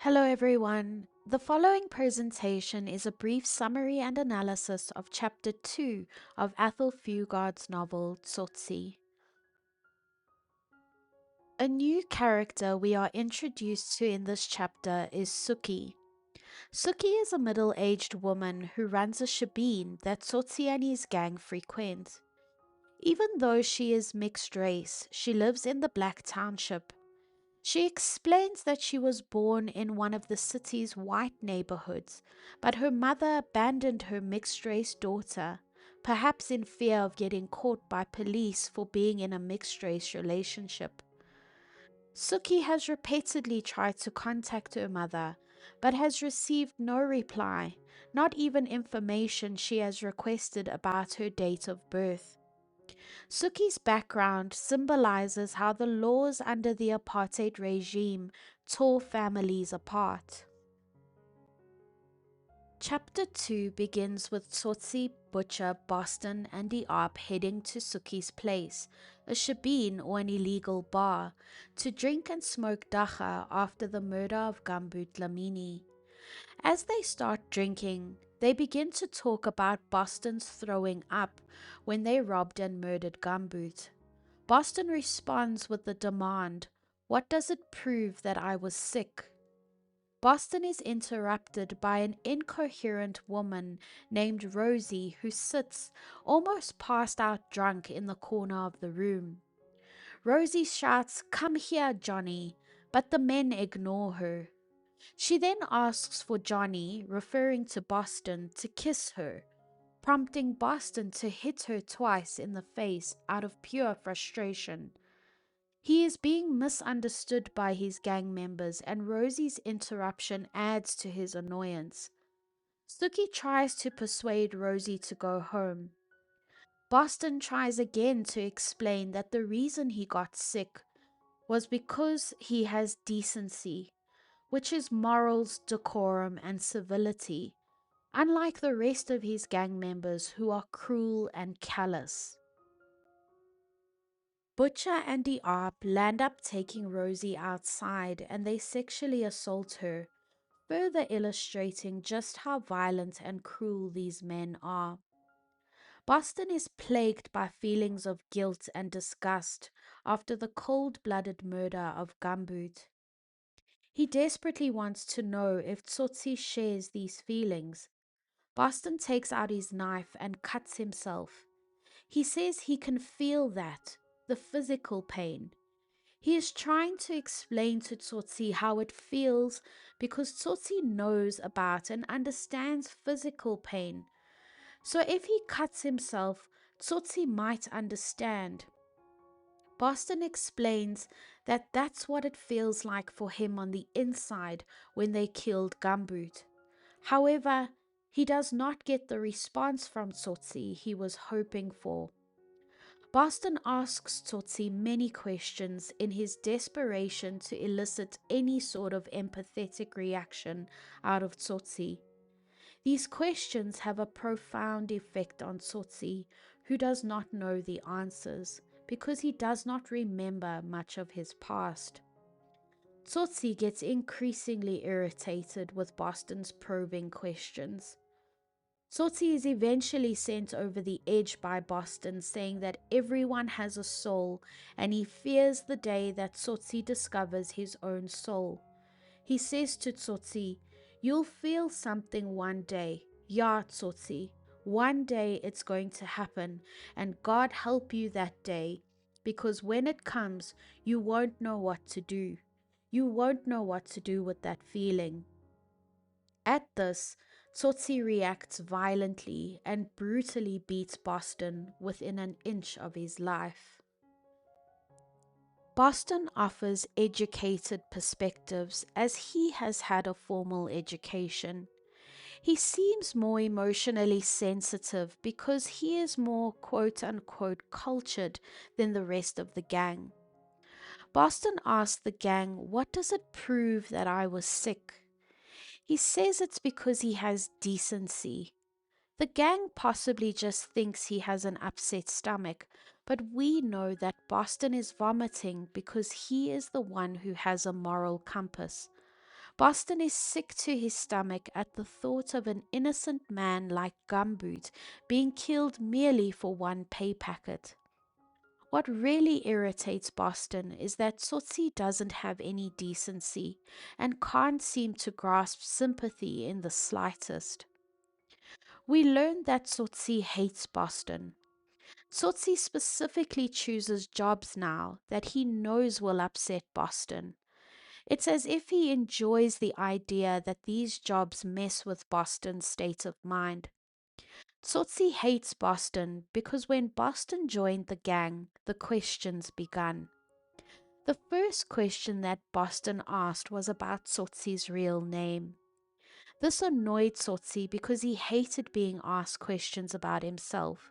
Hello everyone. The following presentation is a brief summary and analysis of Chapter 2 of Athol Fugard's novel Tsotsi. A new character we are introduced to in this chapter is Suki. Suki is a middle-aged woman who runs a shebeen that Tsotsi and his gang frequent. Even though she is mixed race, she lives in the Black Township. She explains that she was born in one of the city's white neighborhoods, but her mother abandoned her mixed-race daughter, perhaps in fear of getting caught by police for being in a mixed-race relationship. Suki has repeatedly tried to contact her mother, but has received no reply, not even information she has requested about her date of birth. Suki's background symbolizes how the laws under the apartheid regime tore families apart. Chapter 2 begins with Tsotsi, Butcher, Boston, and Diop heading to Suki's place, a shebeen or an illegal bar, to drink and smoke dacha after the murder of Gambut Lamini. As they start drinking, they begin to talk about Boston's throwing up when they robbed and murdered Gambut. Boston responds with the demand, "What does it prove that I was sick?" Boston is interrupted by an incoherent woman named Rosie who sits, almost passed out drunk, in the corner of the room. Rosie shouts, "Come here, Johnny," but the men ignore her. She then asks for Johnny, referring to Boston, to kiss her, prompting Boston to hit her twice in the face out of pure frustration. He is being misunderstood by his gang members, and Rosie's interruption adds to his annoyance. Suki tries to persuade Rosie to go home. Boston tries again to explain that the reason he got sick was because he has decency, which is morals, decorum, and civility, unlike the rest of his gang members who are cruel and callous. Butcher and Diop land up taking Rosie outside and they sexually assault her, further illustrating just how violent and cruel these men are. Boston is plagued by feelings of guilt and disgust after the cold-blooded murder of Gambut. He desperately wants to know if Tsotsi shares these feelings. Boston takes out his knife and cuts himself. He says he can feel that, the physical pain. He is trying to explain to Tsotsi how it feels because Tsotsi knows about and understands physical pain. So if he cuts himself, Tsotsi might understand. Boston explains that that's what it feels like for him on the inside when they killed Gambut. However, he does not get the response from Tsotsi he was hoping for. Boston asks Tsotsi many questions in his desperation to elicit any sort of empathetic reaction out of Tsotsi. These questions have a profound effect on Tsotsi, who does not know the answers because he does not remember much of his past. Tsotsi gets increasingly irritated with Boston's probing questions. Tsotsi is eventually sent over the edge by Boston, saying that everyone has a soul and he fears the day that Tsotsi discovers his own soul. He says to Tsotsi, "You'll feel something one day. Yeah, Tsotsi. One day it's going to happen, and God help you that day, because when it comes, you won't know what to do. You won't know what to do with that feeling." At this, Tsotsi reacts violently and brutally beats Boston within an inch of his life. Boston offers educated perspectives as he has had a formal education. He seems more emotionally sensitive because he is more quote-unquote cultured than the rest of the gang. Boston asks the gang, "What does it prove that I was sick?" He says it's because he has decency. The gang possibly just thinks he has an upset stomach, but we know that Boston is vomiting because he is the one who has a moral compass. Boston is sick to his stomach at the thought of an innocent man like Gumboot being killed merely for one pay packet. What really irritates Boston is that Tsotsi doesn't have any decency and can't seem to grasp sympathy in the slightest. We learn that Tsotsi hates Boston. Tsotsi specifically chooses jobs now that he knows will upset Boston. It's as if he enjoys the idea that these jobs mess with Boston's state of mind. Tsotsi hates Boston because when Boston joined the gang, the questions began. The first question that Boston asked was about Tsotsi's real name. This annoyed Tsotsi because he hated being asked questions about himself.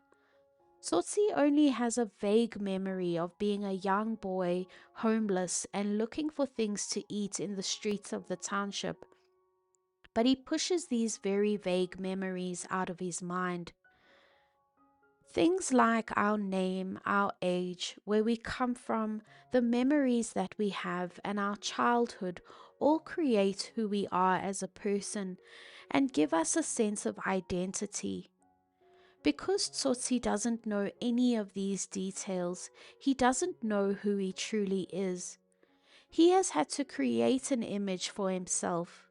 Tsotsi only has a vague memory of being a young boy, homeless, and looking for things to eat in the streets of the township, but he pushes these very vague memories out of his mind. Things like our name, our age, where we come from, the memories that we have, and our childhood all create who we are as a person and give us a sense of identity. Because Tsotsi doesn't know any of these details, he doesn't know who he truly is. He has had to create an image for himself.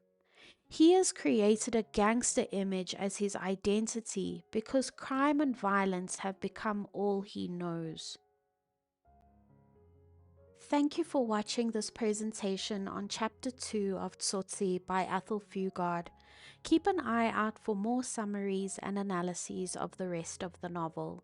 He has created a gangster image as his identity because crime and violence have become all he knows. Thank you for watching this presentation on Chapter 2 of Tsotsi by Athol Fugard. Keep an eye out for more summaries and analyses of the rest of the novel.